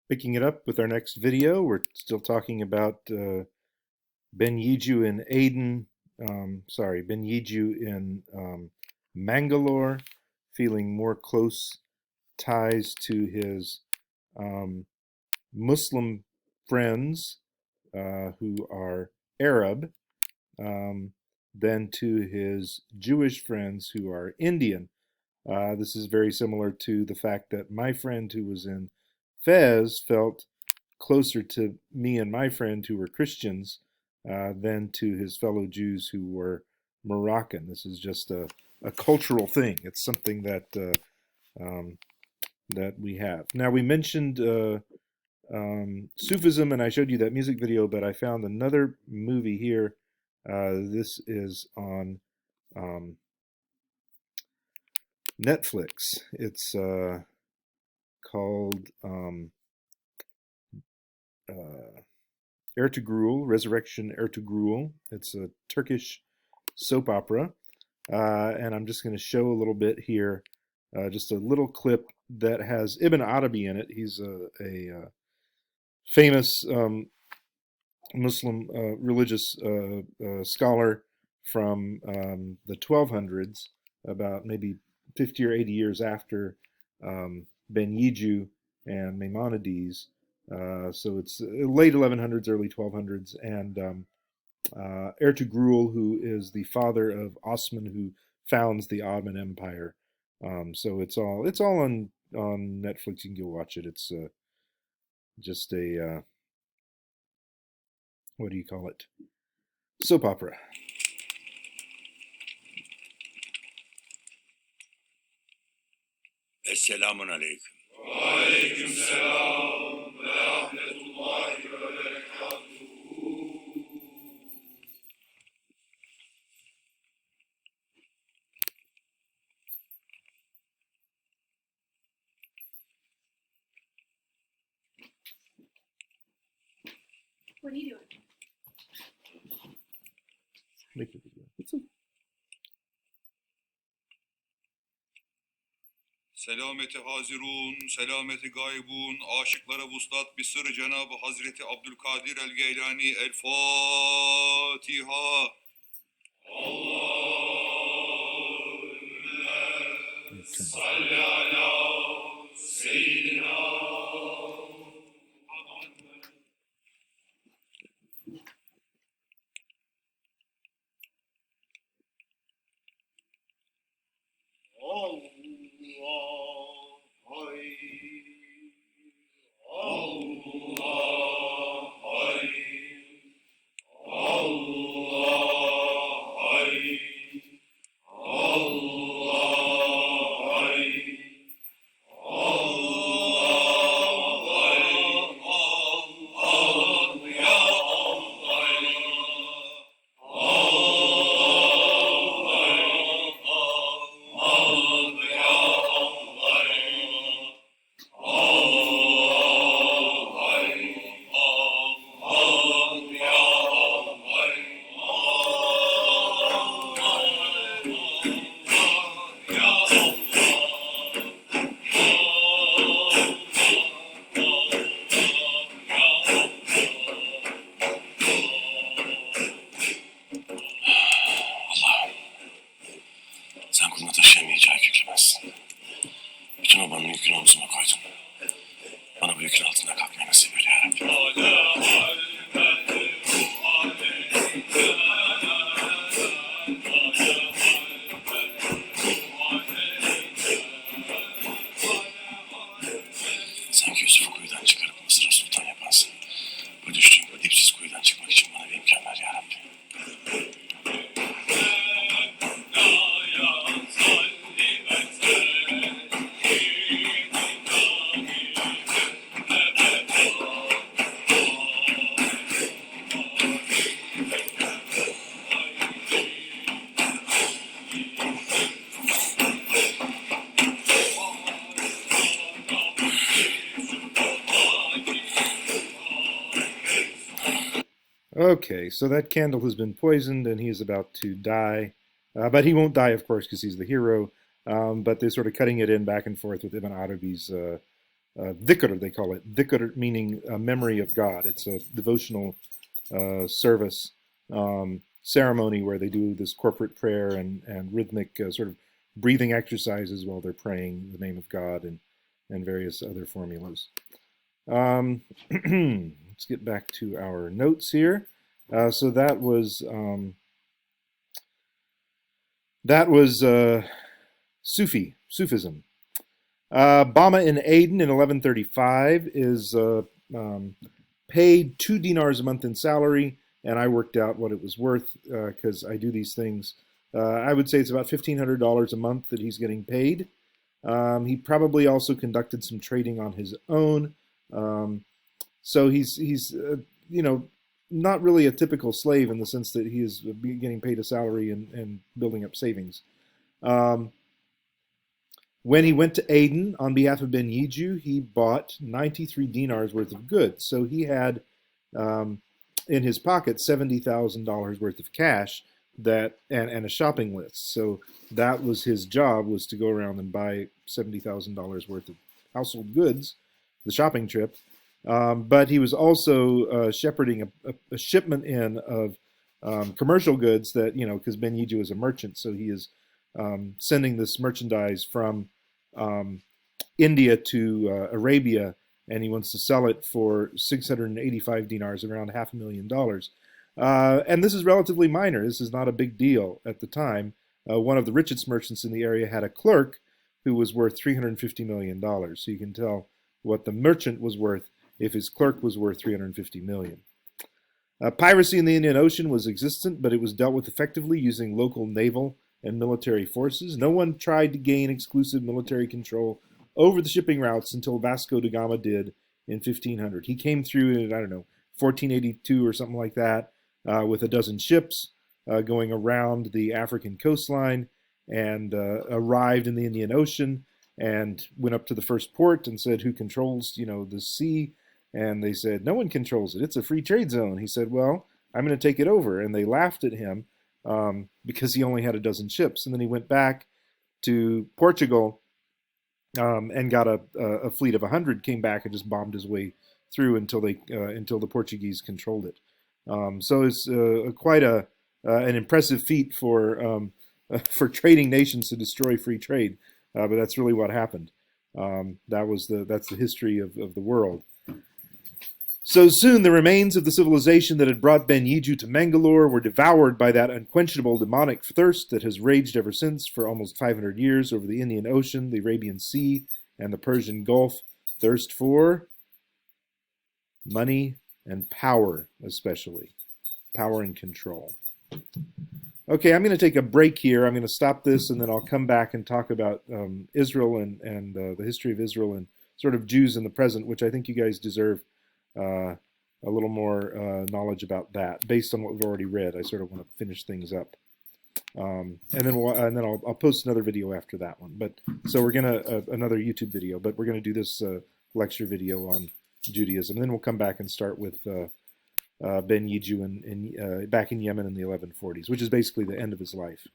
Picking it up with our next video, we're still talking about Ben Yiju in Aden, Ben Yiju in Mangalore, feeling more close ties to his um, Muslim friends who are Arab um, than to his Jewish friends who are Indian. This is very similar to the fact that my friend who was in Fez felt closer to me and my friend who were Christians than to his fellow Jews who were Moroccan. This is just a cultural thing. It's something um, that we have. Now, we mentioned Sufism, and I showed you that music video, but I found another movie here. This is on um, Netflix. It's called uh, Ertugrul, Resurrection Ertugrul. It's a Turkish soap opera. And I'm just going to show a little bit here, just a little clip that has Ibn Arabi in it. He's a famous Muslim religious scholar from the 1200s, about maybe 50 or 80 years after Ben Yiju and Maimonides. So it's late 1100s, early 1200s, and Ertugrul, who is the father of Osman, who founds the Ottoman Empire. So it's all on Netflix. You can go watch it. It's just a what do you call it? Soap opera. Esselamun Aleyküm. Aleyküm selam ve rahmetullahi ve berekatuhu. What are you doing? Make the video. Selameti hazirun, selameti gaybun, aşıklara vuslat bir sır Cenab-ı Hazreti Abdülkadir el-Geylani el-Fatiha. Allahümme salli ala seyyidina. Sen kuluna taşıyamayacağı yüklemezsin. Bütün obanın yükünü omzuma koydun. Bana bu yükün altında kalkmayı nasip eyle yarabbim. Sen ki Yusuf'u kuyudan çıkarıp Mısır'a sultan yapansın. Bu düştüğüm bu dipsiz kuyudan çıkmak için bana bir imkan ver yarabbim. Okay, so that candle has been poisoned and he is about to die. But he won't die, of course, because he's the hero. But they're sort of cutting it in back and forth with Ibn Arabi's Dickert, they call it. Dickert meaning memory of God. It's a devotional service ceremony where they do this corporate prayer and rhythmic sort of breathing exercises while they're praying the name of God and various other formulas. Let's get back to our notes here. So that was Sufism. Bama in Aden in 1135 is paid 2 dinars a month in salary, and I worked out what it was worth because I do these things. I would say it's about $1,500 a month that he's getting paid. He probably also conducted some trading on his own. So he's you know, not really a typical slave in the sense that he is getting paid a salary and building up savings. When he went to Aden on behalf of Ben Yiju, he bought 93 dinars worth of goods. So he had in his pocket $70,000 worth of cash that and a shopping list. So that was his job, was to go around and buy $70,000 worth of household goods, the shopping trip. But he was also shepherding a shipment in of commercial goods that, you know, because Ben Yiju is a merchant, so he is sending this merchandise from India to Arabia, and he wants to sell it for 685 dinars, around $500,000. And this is relatively minor. This is not a big deal at the time. One of the richest merchants in the area had a clerk who was worth $350 million. So you can tell what the merchant was worth if his clerk was worth $350 million. Piracy in the Indian Ocean was existent, but it was dealt with effectively using local naval and military forces. No one tried to gain exclusive military control over the shipping routes until Vasco da Gama did in 1500. He came through in, I don't know, 1482 or something like that, with a dozen ships going around the African coastline, and arrived in the Indian Ocean and went up to the first port and said, who controls, you know, the sea? And they said, no one controls it. It's a free trade zone. He said, well, I'm going to take it over. And they laughed at him because he only had a dozen ships. And then he went back to Portugal and got a fleet of 100, came back and just bombed his way through until the Portuguese controlled it. So it's quite an impressive feat for trading nations to destroy free trade. But that's really what happened. That's the history of the world. So soon the remains of the civilization that had brought Ben Yiju to Mangalore were devoured by that unquenchable demonic thirst that has raged ever since for almost 500 years over the Indian Ocean, the Arabian Sea, and the Persian Gulf. Thirst for money and power, especially. Power and control. Okay, I'm going to take a break here. I'm going to stop this, and then I'll come back and talk about Israel and the history of Israel and sort of Jews in the present, which I think you guys deserve a little more knowledge about that based on what we've already read. I sort of want to finish things up, and then I'll post another video after that one. But so we're gonna another YouTube video, but we're gonna do this lecture video on Judaism, and then we'll come back and start with Ben Yiju back in Yemen in the 1140s, which is basically the end of his life.